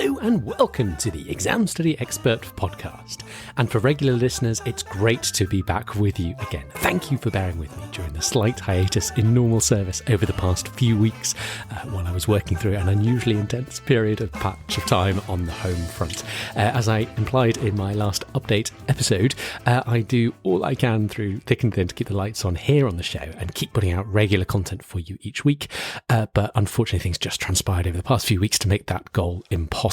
Hello and welcome to the Exam Study Expert podcast. And for regular listeners, it's great to be back with you again. Thank you for bearing with me during the slight hiatus in normal service over the past few weeks while I was working through an unusually intense period of patch of time on the home front. As I implied in my last update episode, I do all I can through thick and thin to keep the lights on here on the show and keep putting out regular content for you each week. But unfortunately, things just transpired over the past few weeks to make that goal impossible,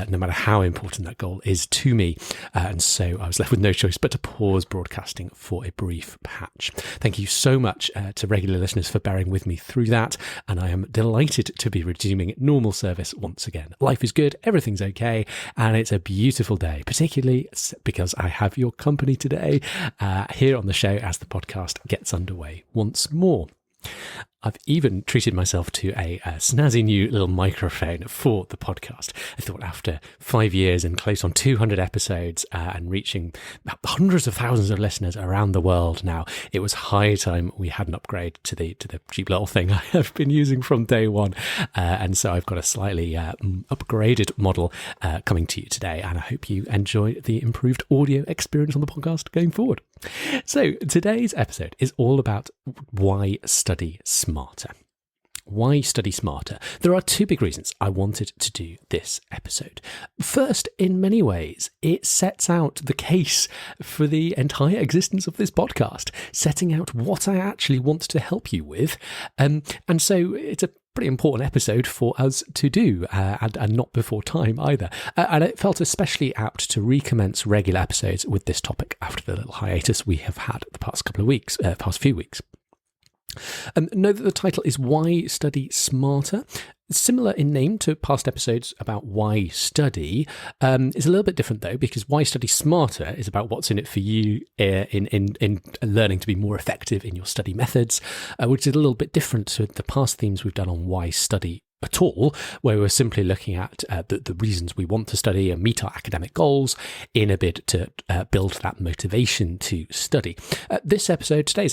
no matter how important that goal is to me. And so I was left with no choice but to pause broadcasting for a brief patch. Thank you so much to regular listeners for bearing with me through that. And I am delighted to be resuming normal service once again. Life is good, everything's okay, and it's a beautiful day, particularly because I have your company today here on the show as the podcast gets underway once more. I've even treated myself to a snazzy new little microphone for the podcast. I thought after 5 years and close on 200 episodes and reaching hundreds of thousands of listeners around the world now, it was high time we had an upgrade to the cheap little thing I have been using from day one. And so I've got a slightly upgraded model coming to you today, and I hope you enjoy the improved audio experience on the podcast going forward. So today's episode is all about why study smarter. Why study smarter? There are two big reasons I wanted to do this episode. First, in many ways, it sets out the case for the entire existence of this podcast, setting out what I actually want to help you with. And so it's a pretty important episode for us to do, and not before time either. And it felt especially apt to recommence regular episodes with this topic after the little hiatus we have had the past few weeks. Know that the title is Why Study Smarter. Similar in name to past episodes about why study. It's a little bit different though, because why study smarter is about what's in it for you in learning to be more effective in your study methods, which is a little bit different to the past themes we've done on why study at all, where we're simply looking at the reasons we want to study and meet our academic goals in a bid to build that motivation to study. Today's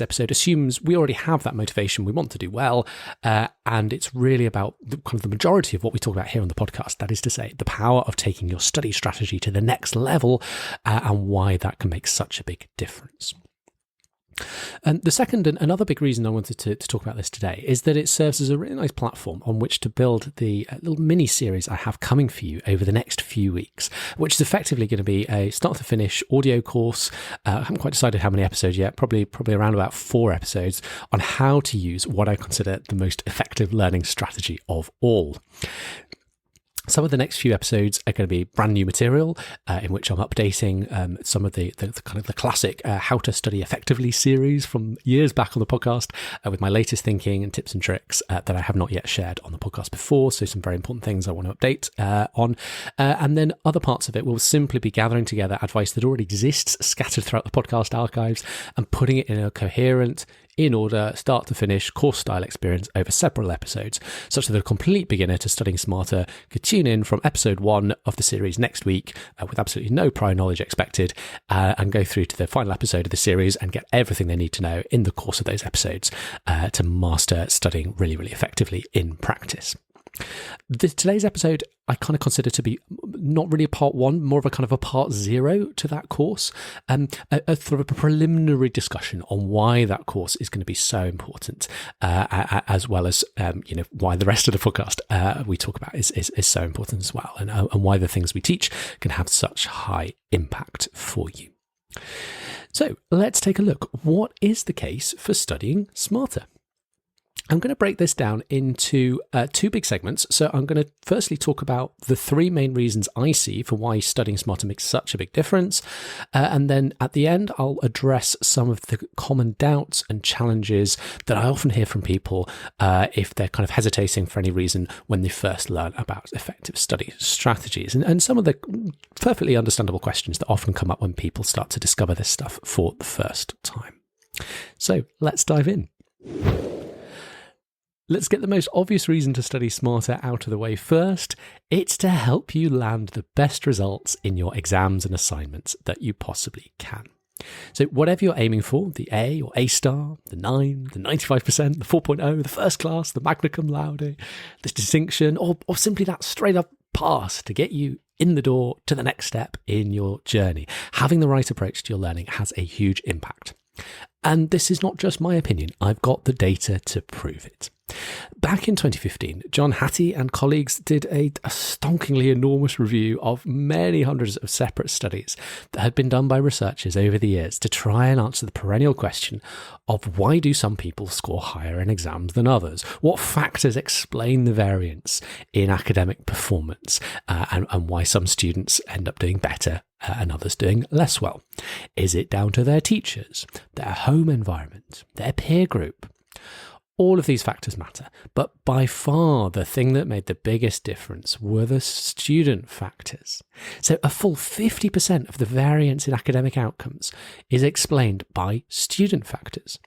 episode assumes we already have that motivation, we want to do well, and it's really about the majority of what we talk about here on the podcast. That is to say, the power of taking your study strategy to the next level and why that can make such a big difference. And the second and another big reason I wanted to talk about this today is that it serves as a really nice platform on which to build the little mini-series I have coming for you over the next few weeks, which is effectively going to be a start-to-finish audio course. I haven't quite decided how many episodes yet, probably around about 4 episodes on how to use what I consider the most effective learning strategy of all. Some of the next few episodes are going to be brand new material in which I'm updating some of the kind of the classic How to Study Effectively series from years back on the podcast with my latest thinking and tips and tricks that I have not yet shared on the podcast before. So some very important things I want to update on. And then other parts of it will simply be gathering together advice that already exists scattered throughout the podcast archives and putting it in a coherent, in order, start to finish, course style experience over several episodes, such that a complete beginner to studying smarter could tune in from episode 1 of the series next week with absolutely no prior knowledge expected and go through to the final episode of the series and get everything they need to know in the course of those episodes to master studying really, really effectively in practice. Today's episode I kind of consider to be not really a part 1, more of a kind of a part 0 to that course, a sort of a preliminary discussion on why that course is going to be so important, as well as why the rest of the podcast we talk about is so important as well, and why the things we teach can have such high impact for you. So let's take a look. What is the case for studying smarter? I'm going to break this down into 2 big segments. So I'm going to firstly talk about the 3 main reasons I see for why studying smarter makes such a big difference. And then at the end, I'll address some of the common doubts and challenges that I often hear from people if they're kind of hesitating for any reason when they first learn about effective study strategies. And some of the perfectly understandable questions that often come up when people start to discover this stuff for the first time. So let's dive in. Let's get the most obvious reason to study smarter out of the way first. It's to help you land the best results in your exams and assignments that you possibly can. So whatever you're aiming for, the A or A star, the 9, the 95%, the 4.0, the first class, the magna cum laude, this distinction, or simply that straight up pass to get you in the door to the next step in your journey, having the right approach to your learning has a huge impact. And this is not just my opinion. I've got the data to prove it. Back in 2015, John Hattie and colleagues did a stonkingly enormous review of many hundreds of separate studies that had been done by researchers over the years to try and answer the perennial question of why do some people score higher in exams than others? What factors explain the variance in academic performance and why some students end up doing better and others doing less well? Is it down to their teachers, their home environment, their peer group? All of these factors matter, but by far the thing that made the biggest difference were the student factors. So a full 50% of the variance in academic outcomes is explained by student factors.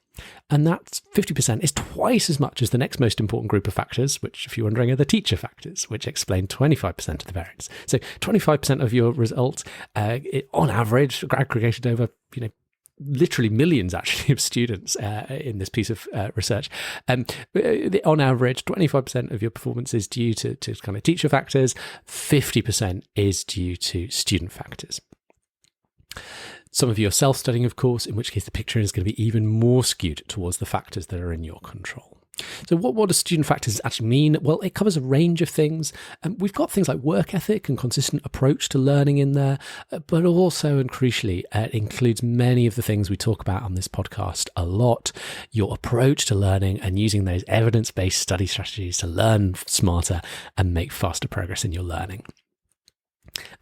And that 50% is twice as much as the next most important group of factors, which, if you're wondering, are the teacher factors, which explain 25% of the variance. So 25% of your results, on average, aggregated over, literally millions actually of students in this piece of research. On average, 25% of your performance is due to kind of teacher factors, 50% is due to student factors. Some of you are self-studying, of course, in which case the picture is going to be even more skewed towards the factors that are in your control. So what do student factors actually mean? Well, it covers a range of things. We've got things like work ethic and consistent approach to learning in there, but also, and crucially, it includes many of the things we talk about on this podcast a lot, your approach to learning and using those evidence-based study strategies to learn smarter and make faster progress in your learning.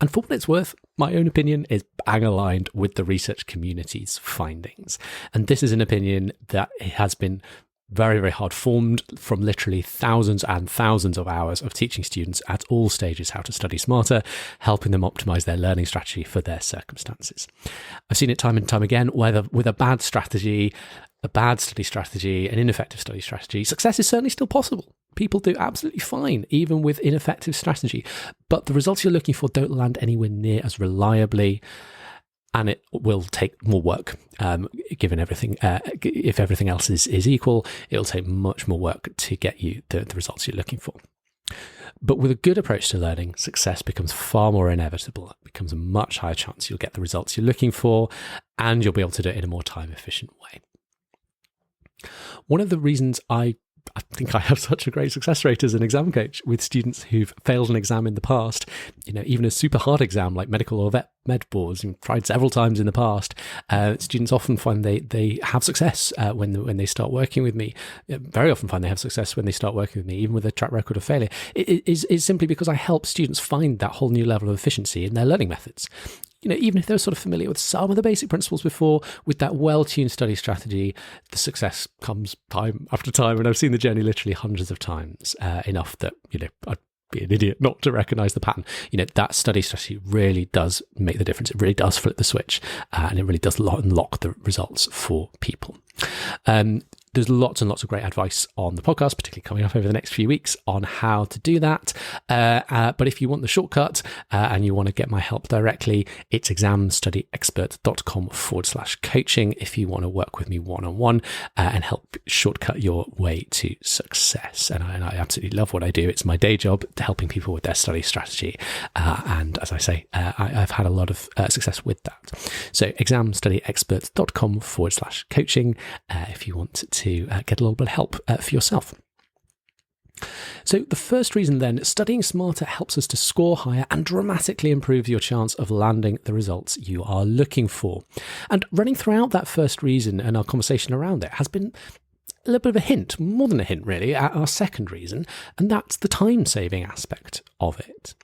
And for what it's worth, my own opinion is bang aligned with the research community's findings. And this is an opinion that has been very, very hard formed from literally thousands and thousands of hours of teaching students at all stages how to study smarter, helping them optimize their learning strategy for their circumstances. I've seen it time and time again, whether with a bad strategy, a bad study strategy, an ineffective study strategy, success is certainly still possible. People do absolutely fine, even with ineffective strategy, but the results you're looking for don't land anywhere near as reliably, and it will take more work. Given everything, if everything else is equal, it'll take much more work to get you the results you're looking for. But with a good approach to learning, success becomes far more inevitable. It becomes a much higher chance you'll get the results you're looking for, and you'll be able to do it in a more time-efficient way. One of the reasons I think I have such a great success rate as an exam coach with students who've failed an exam in the past, even a super hard exam like medical or vet med boards, and tried several times in the past, students often find they have success when they start working with me. Very often find they have success when they start working with me, even with a track record of failure. It is simply because I help students find that whole new level of efficiency in their learning methods. Even if they're sort of familiar with some of the basic principles before, with that well-tuned study strategy, the success comes time after time. And I've seen the journey literally hundreds of times, enough that, I'd be an idiot not to recognize the pattern. That study strategy really does make the difference. It really does flip the switch, and it really does unlock the results for people. There's lots and lots of great advice on the podcast, particularly coming up over the next few weeks on how to do that. But if you want the shortcut and you want to get my help directly, it's examstudyexpert.com/coaching if you want to work with me one-on-one and help shortcut your way to success. And I absolutely love what I do. It's my day job, helping people with their study strategy. And as I say, I've had a lot of success with that. So examstudyexpert.com/coaching if you want to get a little bit of help for yourself. So the first reason then, studying smarter helps us to score higher and dramatically improves your chance of landing the results you are looking for. And running throughout that first reason and our conversation around it has been a little bit of a hint, more than a hint really, at our second reason, and that's the time-saving aspect of it.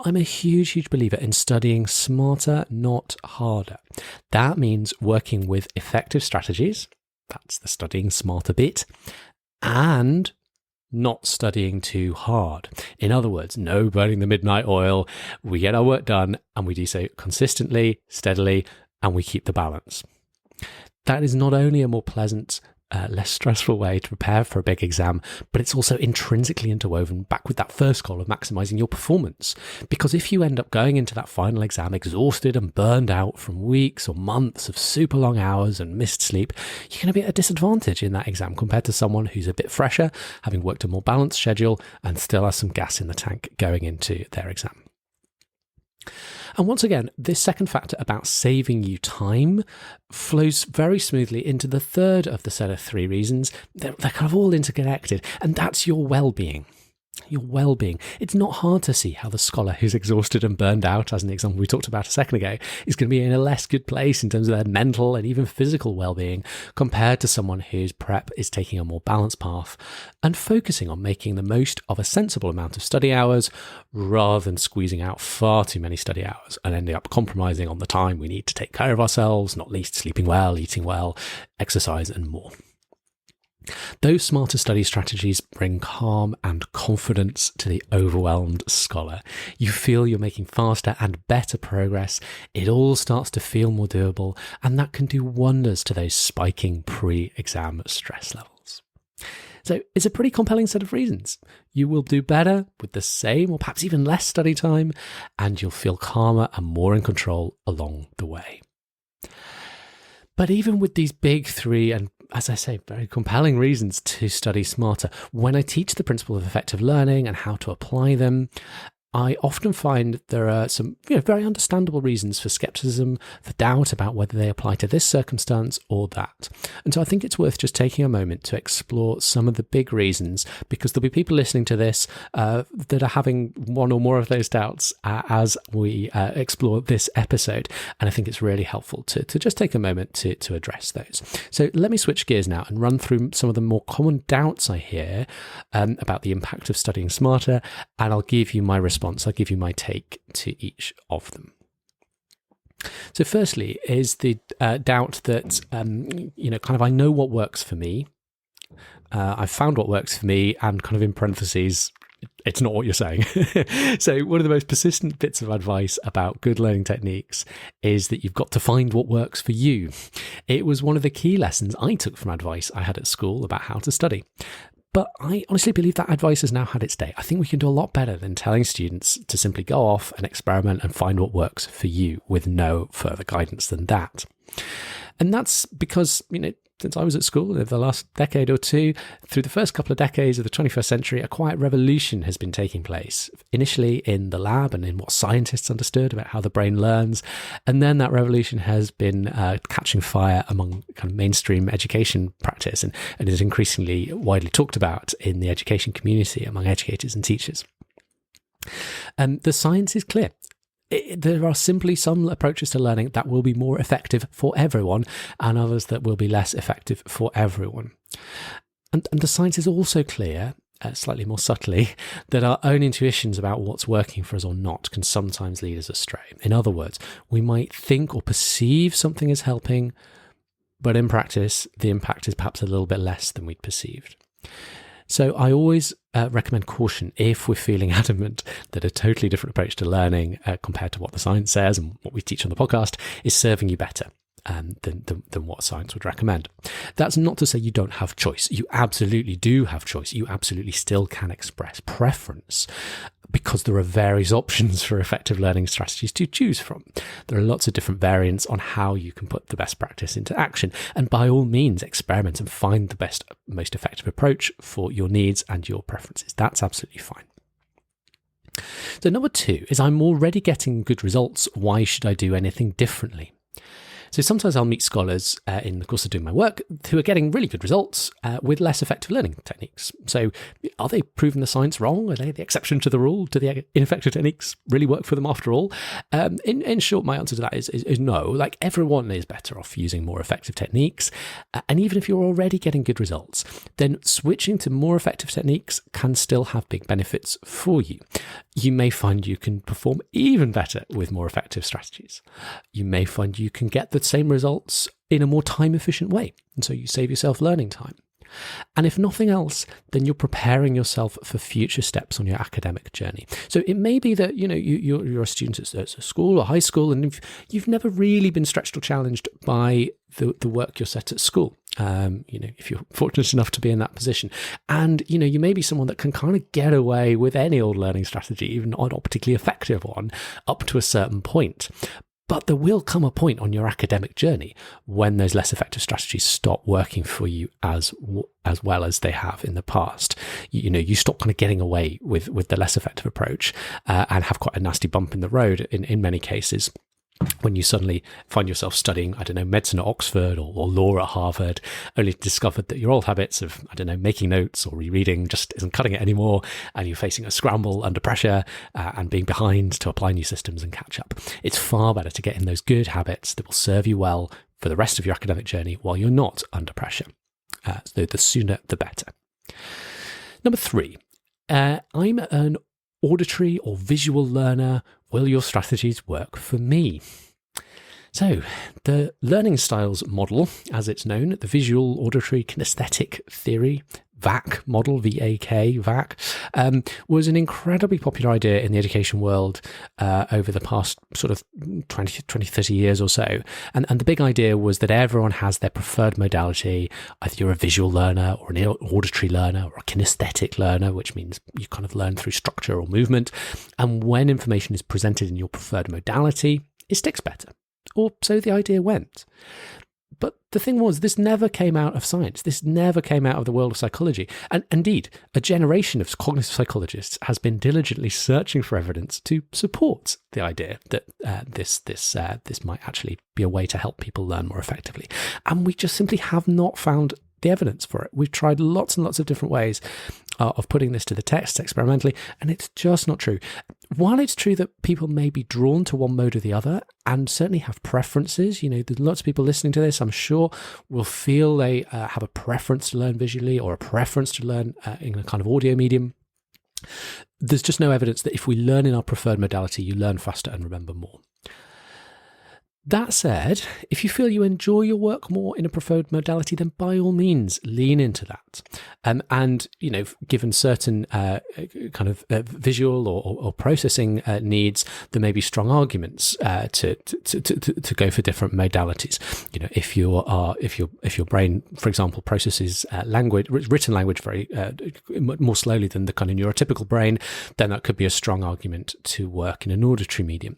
I'm a huge believer in studying smarter, not harder. That means working with effective strategies, that's the studying smarter bit, and not studying too hard. In other words, no burning the midnight oil. We get our work done and we do so consistently, steadily, and we keep the balance. That is not only a more pleasant less stressful way to prepare for a big exam, but it's also intrinsically interwoven back with that first goal of maximising your performance. Because if you end up going into that final exam exhausted and burned out from weeks or months of super long hours and missed sleep, you're going to be at a disadvantage in that exam compared to someone who's a bit fresher, having worked a more balanced schedule and still has some gas in the tank going into their exam. And once again, this second factor about saving you time flows very smoothly into the third of the set of three reasons. They're kind of all interconnected, and that's your well-being. Your well-being. It's not hard to see how the scholar who's exhausted and burned out, as an example we talked about a second ago, is going to be in a less good place in terms of their mental and even physical well-being compared to someone whose prep is taking a more balanced path and focusing on making the most of a sensible amount of study hours rather than squeezing out far too many study hours and ending up compromising on the time we need to take care of ourselves, not least sleeping well, eating well, exercise and more. Those smarter study strategies bring calm and confidence to the overwhelmed scholar. You feel you're making faster and better progress. It all starts to feel more doable, and that can do wonders to those spiking pre-exam stress levels. So it's a pretty compelling set of reasons. You will do better with the same or perhaps even less study time, and you'll feel calmer and more in control along the way. But even with these big three and, as I say, very compelling reasons to study smarter, when I teach the principle of effective learning and how to apply them, I often find there are some very understandable reasons for skepticism, for doubt about whether they apply to this circumstance or that. And so I think it's worth just taking a moment to explore some of the big reasons, because there'll be people listening to this that are having one or more of those doubts as we explore this episode. And I think it's really helpful to just take a moment to address those. So let me switch gears now and run through some of the more common doubts I hear about the impact of studying smarter, and I'll give you my response. I'll give you my take to each of them. So firstly is the doubt that, I know what works for me. I've found what works for me, and kind of in parentheses, it's not what you're saying. So one of the most persistent bits of advice about good learning techniques is that you've got to find what works for you. It was one of the key lessons I took from advice I had at school about how to study. But I honestly believe that advice has now had its day. I think we can do a lot better than telling students to simply go off and experiment and find what works for you with no further guidance than that. And that's because, since I was at school over the last decade or two, through the first couple of decades of the 21st century, a quiet revolution has been taking place, initially in the lab and in what scientists understood about how the brain learns. And then that revolution has been catching fire among kind of mainstream education practice and is increasingly widely talked about in the education community among educators and teachers. The science is clear. There are simply some approaches to learning that will be more effective for everyone and others that will be less effective for everyone. And the science is also clear, slightly more subtly, that our own intuitions about what's working for us or not can sometimes lead us astray. In other words, we might think or perceive something is helping, but in practice, the impact is perhaps a little bit less than we'd perceived. So I always recommend caution if we're feeling adamant that a totally different approach to learning compared to what the science says and what we teach on the podcast is serving you better than what science would recommend. That's not to say you don't have choice. You absolutely do have choice. You absolutely still can express preference, because there are various options for effective learning strategies to choose from. There are lots of different variants on how you can put the best practice into action. And by all means, experiment and find the best, most effective approach for your needs and your preferences. That's absolutely fine. So number 2 is, I'm already getting good results. Why should I do anything differently? So sometimes I'll meet scholars in the course of doing my work who are getting really good results with less effective learning techniques. So are they proving the science wrong? Are they the exception to the rule? Do the ineffective techniques really work for them after all? In short, my answer to that is no. Like, everyone is better off using more effective techniques. And even if you're already getting good results, then switching to more effective techniques can still have big benefits for you. You may find you can perform even better with more effective strategies. You may find you can get the same results in a more time-efficient way, and so you save yourself learning time. And if nothing else, then you're preparing yourself for future steps on your academic journey. So it may be that you're a student at school or high school, and you've never really been stretched or challenged by the work you're set at school. if you're fortunate enough to be in that position. And, you may be someone that can kind of get away with any old learning strategy, even not a particularly effective one, up to a certain point. But there will come a point on your academic journey when those less effective strategies stop working for you as well as they have in the past. You stop kind of getting away with the less effective approach and have quite a nasty bump in the road in many cases, when you suddenly find yourself studying, medicine at Oxford or law at Harvard, only to discover that your old habits of, making notes or rereading just isn't cutting it anymore, and you're facing a scramble under pressure and being behind to apply new systems and catch up. It's far better to get in those good habits that will serve you well for the rest of your academic journey while you're not under pressure. So the sooner, the better. Number 3, I'm an auditory or visual learner. Will your strategies work for me? So, the learning styles model, as it's known, the visual auditory kinesthetic theory, VAC model, VAK, VAC, was an incredibly popular idea in the education world over the past sort of 20, 30 years or so. And the big idea was that everyone has their preferred modality. Either you're a visual learner or an auditory learner or a kinesthetic learner, which means you kind of learn through structure or movement. And when information is presented in your preferred modality, it sticks better. Or so the idea went. But the thing was, this never came out of science. This never came out of the world of psychology. And indeed, a generation of cognitive psychologists has been diligently searching for evidence to support the idea that this might actually be a way to help people learn more effectively. And we just simply have not found the evidence for it. We've tried lots and lots of different ways of putting this to the test experimentally, and it's just not true. While it's true that people may be drawn to one mode or the other, and certainly have preferences, there's lots of people listening to this, I'm sure, will feel they have a preference to learn visually or a preference to learn in a kind of audio medium. There's just no evidence that if we learn in our preferred modality, you learn faster and remember more. That said, if you feel you enjoy your work more in a preferred modality, then by all means lean into that. And given certain kind of visual or processing needs, there may be strong arguments to go for different modalities. If your brain, for example, processes written language very more slowly than the kind of neurotypical brain, then that could be a strong argument to work in an auditory medium.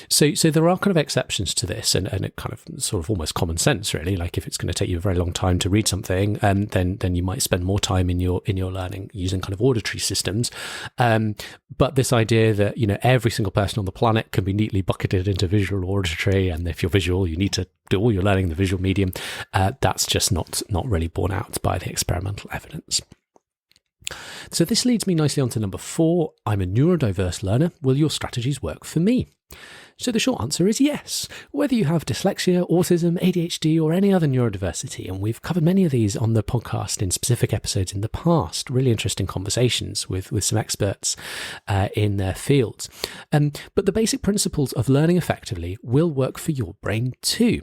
So there are kind of exceptions to this, and it kind of sort of almost common sense, really. Like if it's going to take you a very long time to read something, then you might spend more time in your learning using kind of auditory systems. But this idea that every single person on the planet can be neatly bucketed into visual or auditory, and if you're visual, you need to do all your learning in the visual medium. That's just not really borne out by the experimental evidence. So this leads me nicely on to number 4. I'm a neurodiverse learner. Will your strategies work for me? So the short answer is yes. Whether you have dyslexia, autism, ADHD, or any other neurodiversity, and we've covered many of these on the podcast in specific episodes in the past, really interesting conversations with some experts in their fields. But the basic principles of learning effectively will work for your brain too.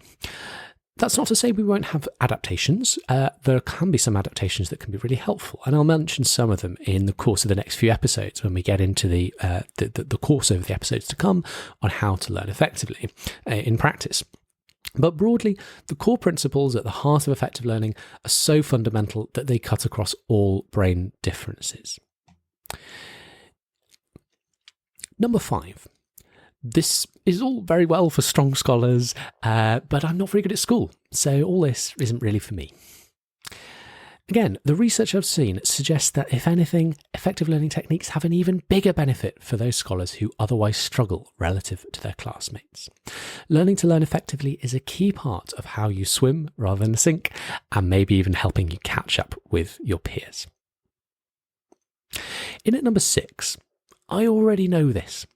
That's not to say we won't have adaptations. There can be some adaptations that can be really helpful, and I'll mention some of them in the course of the next few episodes when we get into the course over the episodes to come on how to learn effectively in practice. But broadly, the core principles at the heart of effective learning are so fundamental that they cut across all brain differences. Number 5. This is all very well for strong scholars, but I'm not very good at school, so all this isn't really for me. Again, the research I've seen suggests that, if anything, effective learning techniques have an even bigger benefit for those scholars who otherwise struggle relative to their classmates. Learning to learn effectively is a key part of how you swim rather than sink, and maybe even helping you catch up with your peers. In at number 6, I already know this.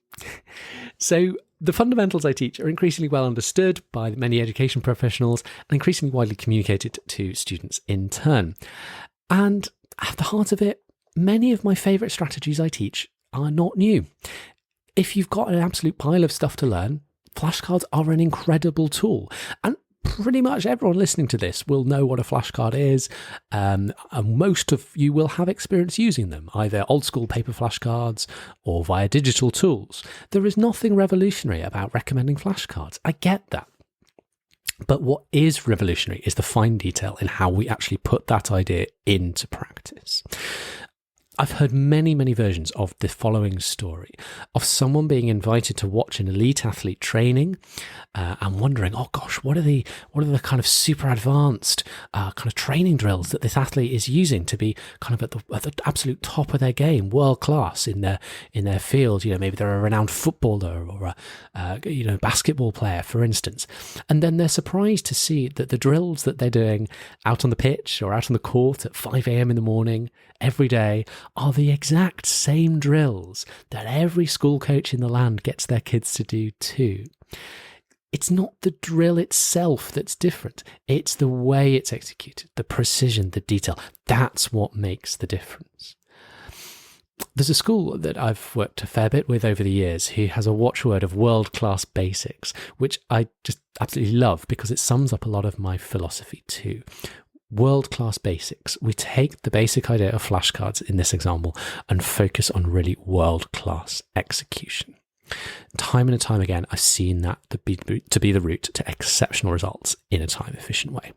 So the fundamentals I teach are increasingly well understood by many education professionals and increasingly widely communicated to students in turn. And at the heart of it, many of my favourite strategies I teach are not new. If you've got an absolute pile of stuff to learn, flashcards are an incredible tool. And pretty much everyone listening to this will know what a flashcard is, and most of you will have experience using them, either old school paper flashcards or via digital tools. There is nothing revolutionary about recommending flashcards. I get that. But what is revolutionary is the fine detail in how we actually put that idea into practice. I've heard many, many versions of the following story of someone being invited to watch an elite athlete training and wondering, oh gosh, what are the kind of super advanced kind of training drills that this athlete is using to be kind of at the absolute top of their game, world class in their field. Maybe they're a renowned footballer or a basketball player, for instance. And then they're surprised to see that the drills that they're doing out on the pitch or out on the court at 5 a.m. in the morning every day are the exact same drills that every school coach in the land gets their kids to do too. It's not the drill itself that's different. It's the way it's executed, the precision, the detail. That's what makes the difference. There's a school that I've worked a fair bit with over the years who has a watchword of world-class basics, which I just absolutely love because it sums up a lot of my philosophy too. World-class basics. We take the basic idea of flashcards in this example and focus on really world-class execution. Time and time again, I've seen that to be the route to exceptional results in a time-efficient way.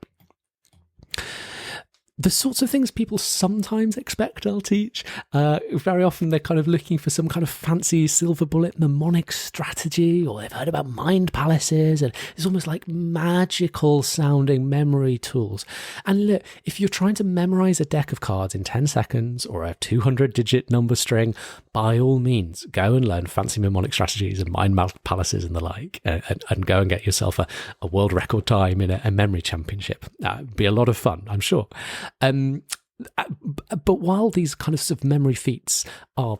The sorts of things people sometimes expect I'll teach, very often they're kind of looking for some kind of fancy silver bullet mnemonic strategy, or they've heard about mind palaces, and it's almost like magical sounding memory tools. And look, if you're trying to memorize a deck of cards in 10 seconds or a 200-digit number string, by all means, go and learn fancy mnemonic strategies and mind palaces and the like, and go and get yourself a world record time in a memory championship. It'd be a lot of fun, I'm sure. But while these kind of memory feats are,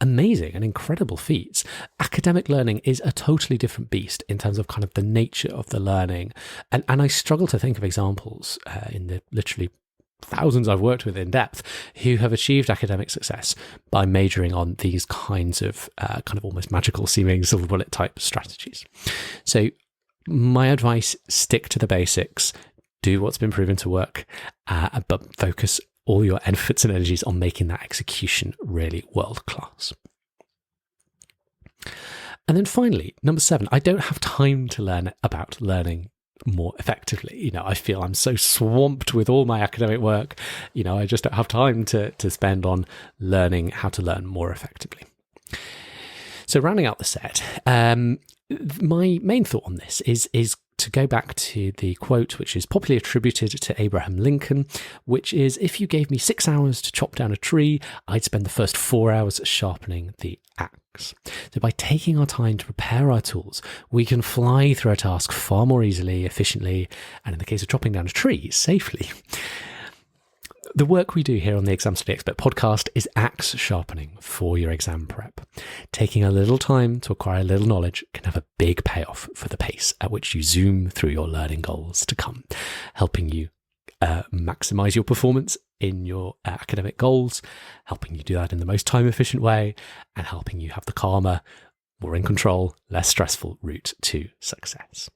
amazing and incredible feats, academic learning is a totally different beast in terms of kind of the nature of the learning. And I struggle to think of examples in the literally thousands I've worked with in depth who have achieved academic success by majoring on these kinds of kind of almost magical seeming silver bullet type strategies. So my advice, stick to the basics. Do what's been proven to work, but focus all your efforts and energies on making that execution really world-class. And then finally, number 7, I don't have time to learn about learning more effectively. I feel I'm so swamped with all my academic work. I just don't have time to spend on learning how to learn more effectively. So rounding out the set, my main thought on this is to go back to the quote, which is popularly attributed to Abraham Lincoln, which is, if you gave me 6 hours to chop down a tree, I'd spend the first 4 hours sharpening the axe. So by taking our time to prepare our tools, we can fly through a task far more easily, efficiently, and in the case of chopping down a tree, safely. The work we do here on the Exam Study Expert podcast is axe sharpening for your exam prep. Taking a little time to acquire a little knowledge can have a big payoff for the pace at which you zoom through your learning goals to come, helping you maximize your performance in your academic goals, helping you do that in the most time efficient way, and helping you have the calmer, more in control, less stressful route to success.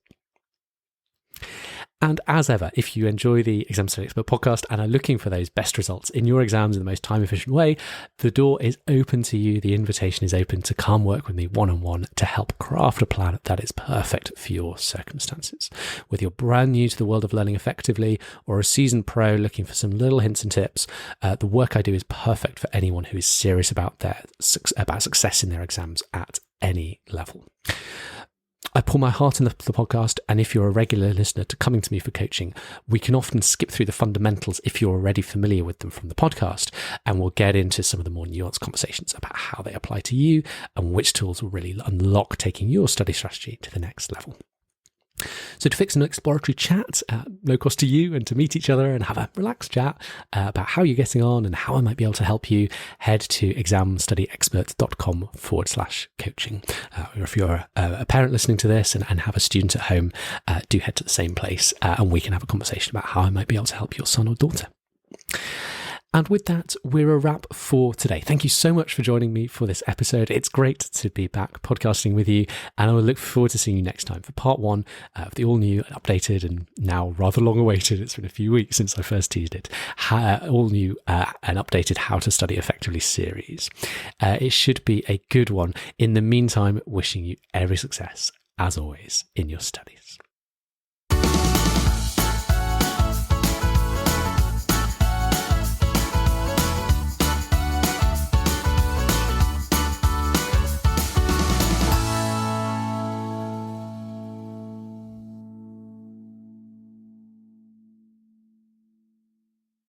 And as ever, if you enjoy the Exam Study Expert podcast and are looking for those best results in your exams in the most time-efficient way, the door is open to you. The invitation is open to come work with me one-on-one to help craft a plan that is perfect for your circumstances. Whether you're brand new to the world of learning effectively or a seasoned pro looking for some little hints and tips, the work I do is perfect for anyone who is serious about success in their exams at any level. I pour my heart into the podcast, and if you're a regular listener to coming to me for coaching, we can often skip through the fundamentals if you're already familiar with them from the podcast, and we'll get into some of the more nuanced conversations about how they apply to you and which tools will really unlock taking your study strategy to the next level. So to fix an exploratory chat, no cost to you, and to meet each other and have a relaxed chat about how you're getting on and how I might be able to help you, head to examstudyexpert.com/coaching. Or if you're a parent listening to this and have a student at home, do head to the same place and we can have a conversation about how I might be able to help your son or daughter. And with that, we're a wrap for today. Thank you so much for joining me for this episode. It's great to be back podcasting with you, and I will look forward to seeing you next time for part 1 of the all-new, updated, and now rather long-awaited, it's been a few weeks since I first teased it, all-new and updated How to Study Effectively series. It should be a good one. In the meantime, wishing you every success, as always, in your studies.